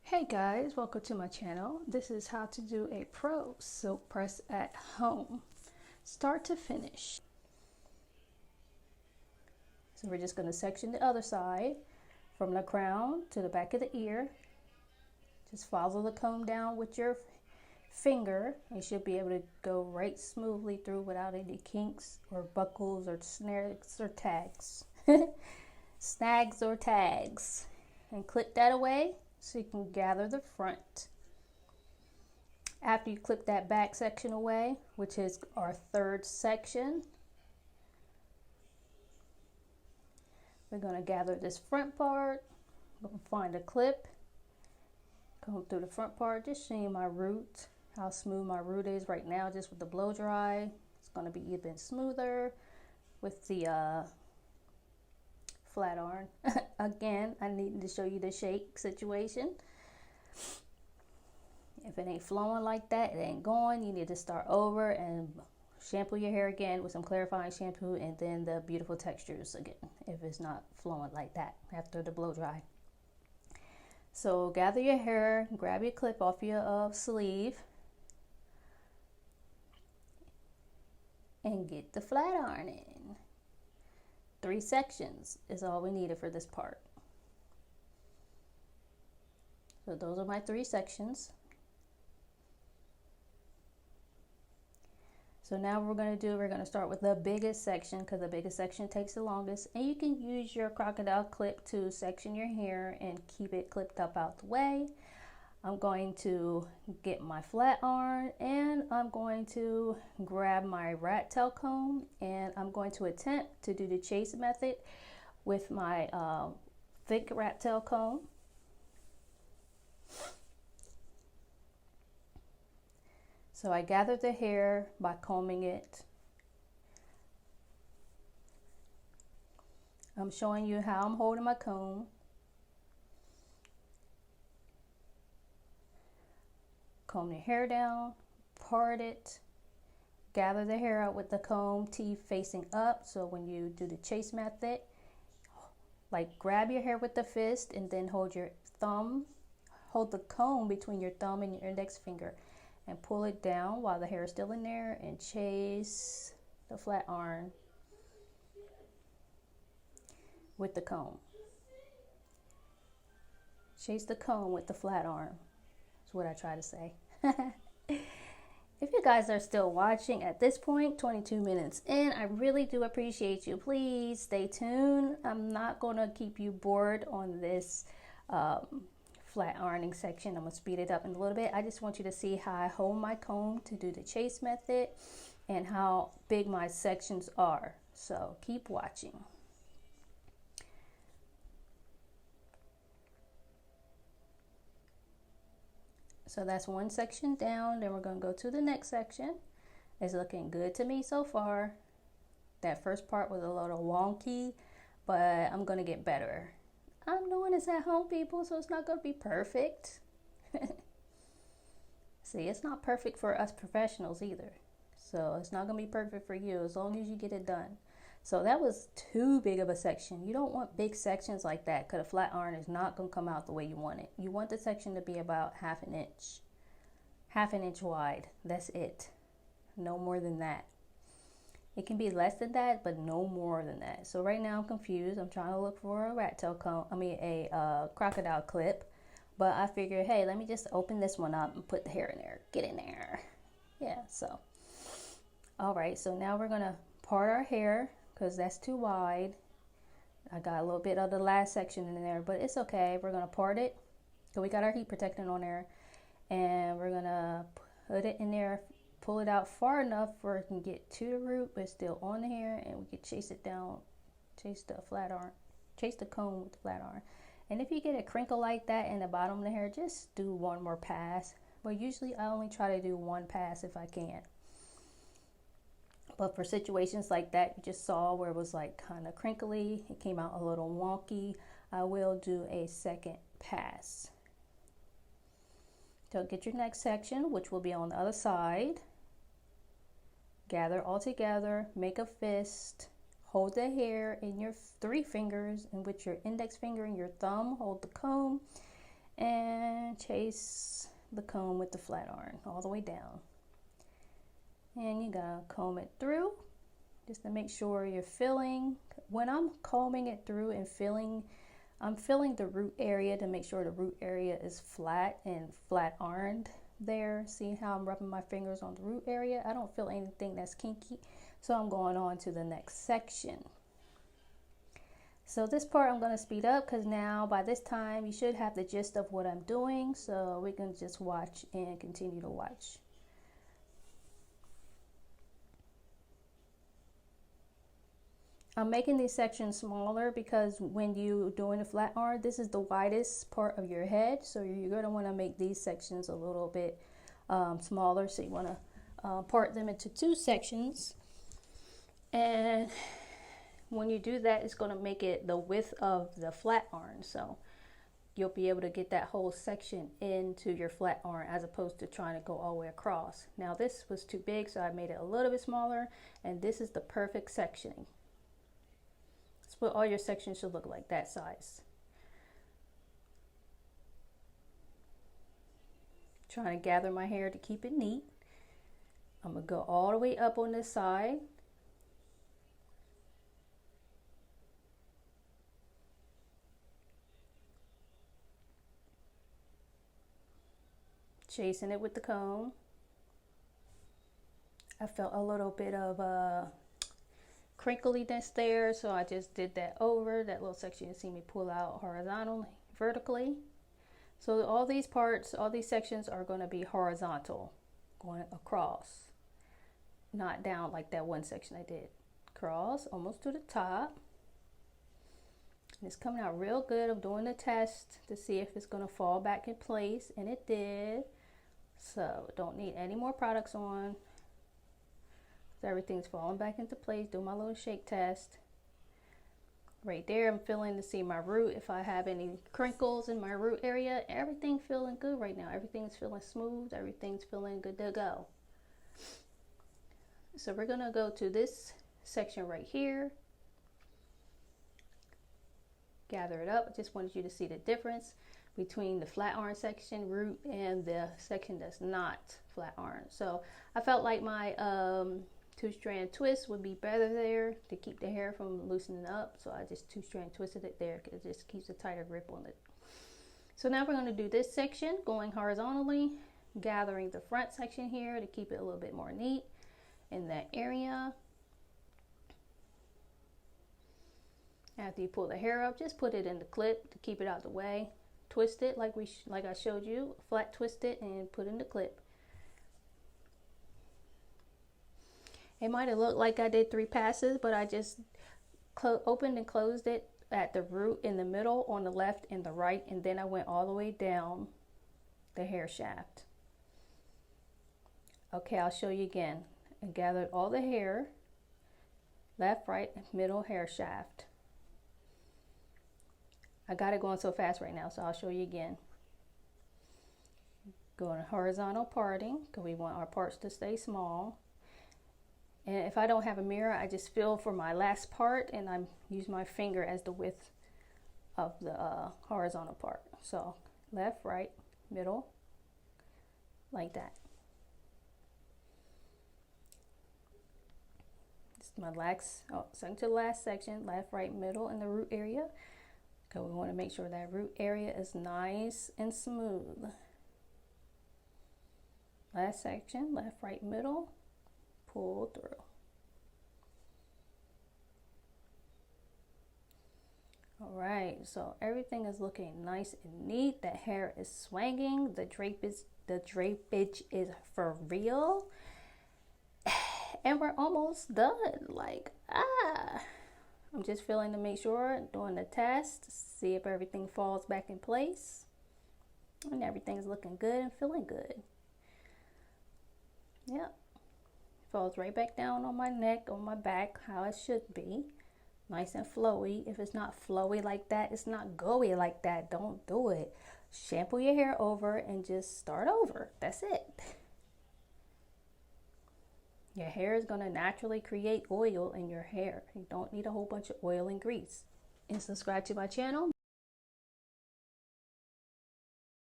Hey guys, welcome to my channel. This is how to do a pro silk press at home, start to finish. So we're just going to section the other side from the crown to the back of the ear. Just follow the comb down with your finger. You should be able to go right smoothly through without any kinks or buckles or snags or tags. Snags or tags. And clip that away so you can gather the front. After you clip that back section away, which is our third section, we're going to gather this front part. I'm going to find a clip, come through the front part, just showing my root, how smooth my root is right now just with the blow dry. It's going to be even smoother with the flat iron. Again, I need to show you the shake situation. If it ain't flowing like that, it ain't going. You need to start over and shampoo your hair again with some clarifying shampoo, and then the beautiful textures again if it's not flowing like that after the blow dry. So gather your hair, grab your clip off your sleeve, and get the flat iron in. 3 sections is all we needed for this part. So those are my 3 sections. So now we're going to start with the biggest section, because the biggest section takes the longest, and you can use your crocodile clip to section your hair and keep it clipped up out the way. I'm going to get my flat iron, and I'm going to grab my rat tail comb, and I'm going to attempt to do the chase method with my thick rat tail comb. So I gather the hair by combing it. I'm showing you how I'm holding my comb. Comb your hair down, part it, gather the hair out with the comb teeth facing up. So when you do the chase method, like grab your hair with the fist and then hold the comb between your thumb and your index finger and pull it down while the hair is still in there, and chase the flat iron with the comb. Chase the comb with the flat iron. That's what I try to say. If you guys are still watching at this point, 22 minutes in, I really do appreciate you. Please stay tuned. I'm not going to keep you bored on this flat ironing section. I'm going to speed it up in a little bit. I just want you to see how I hold my comb to do the chase method and how big my sections are. So keep watching. So that's one section down. Then we're going to go to the next section. It's looking good to me so far. That first part was a little wonky, but I'm going to get better. I'm doing this at home, people, so it's not going to be perfect. See, it's not perfect for us professionals either. So it's not going to be perfect for you as long as you get it done. So that was too big of a section. You don't want big sections like that, because a flat iron is not going to come out the way you want it. You want the section to be about half an inch wide. That's it. No more than that. It can be less than that, but no more than that. So right now I'm confused. I'm trying to look for a rat tail comb, a crocodile clip, but I figured, hey, let me just open this one up and put the hair in there. Get in there. Yeah, so. All right, so now we're going to part our hair, because that's too wide. I got a little bit of the last section in there, but it's okay. We're going to part it. So we got our heat protectant on there, and we're going to put it in there, pull it out far enough where it can get to the root, but it's still on the hair, and we can chase it down, chase the flat iron, chase the comb with the flat iron. And if you get a crinkle like that in the bottom of the hair, just do one more pass. But usually I only try to do one pass if I can. But for situations like that you just saw where it was like kind of crinkly, it came out a little wonky, I will do a second pass. So get your next section, which will be on the other side. Gather all together, make a fist, hold the hair in your 3 fingers, and with your index finger and your thumb, hold the comb and chase the comb with the flat iron all the way down. And you gotta comb it through just to make sure you're filling. When I'm combing it through and filling, I'm filling the root area to make sure the root area is flat and flat ironed there. See how I'm rubbing my fingers on the root area? I don't feel anything that's kinky, so I'm going on to the next section. So this part I'm going to speed up because now by this time you should have the gist of what I'm doing, so we can just watch and continue to watch. I'm making these sections smaller because when you're doing a flat iron, this is the widest part of your head, so you're going to want to make these sections a little bit smaller. So you want to part them into two sections, and when you do that, it's going to make it the width of the flat iron, so you'll be able to get that whole section into your flat iron as opposed to trying to go all the way across. Now this was too big, so I made it a little bit smaller, and this is the perfect sectioning. That's what all your sections should look like, that size. Trying to gather my hair to keep it neat. I'm going to go all the way up on this side. Chasing it with the comb. I felt a little bit of crinkliness there, so I just did that over that little section. You see me pull out horizontally, vertically. So all these parts, all these sections are going to be horizontal, going across, not down like that one section I did. Cross almost to the top. And it's coming out real good. I'm doing a test to see if it's going to fall back in place, and it did. So don't need any more products on. So everything's falling back into place. Do my little shake test. Right there, I'm feeling to see my root. If I have any crinkles in my root area, everything's feeling good right now. Everything's feeling smooth. Everything's feeling good to go. So we're going to go to this section right here. Gather it up. I just wanted you to see the difference between the flat iron section, root, and the section that's not flat iron. So I felt like my two-strand twist would be better there to keep the hair from loosening up. So I just two-strand twisted it there because it just keeps a tighter grip on it. So now we're going to do this section going horizontally, gathering the front section here to keep it a little bit more neat in that area. After you pull the hair up, just put it in the clip to keep it out of the way. Twist it like I showed you, flat twist it and put in the clip. It might have looked like I did 3 passes, but I just opened and closed it at the root in the middle, on the left and the right, and then I went all the way down the hair shaft. Okay, I'll show you again. I gathered all the hair, left, right, middle hair shaft. I got it going so fast right now, so I'll show you again. Going horizontal parting, because we want our parts to stay small. And if I don't have a mirror, I just feel for my last part, and I use my finger as the width of the horizontal part. So left, right, middle, like that. This is my second to the last section, left, right, middle, in the root area. Because we want to make sure that root area is nice and smooth. Last section, left, right, middle, pull through. All right, so everything is looking nice and neat. The hair is swinging. The drapage is for real. And we're almost done. I'm just feeling to make sure, doing the test, see if everything falls back in place. And everything's looking good and feeling good. Yep. Falls right back down on my neck, on my back, how it should be. Nice and flowy. If it's not flowy like that, it's not gooey like that, don't do it. Shampoo your hair over and just start over. That's it. Your hair is going to naturally create oil in your hair. You don't need a whole bunch of oil and grease. And subscribe to my channel.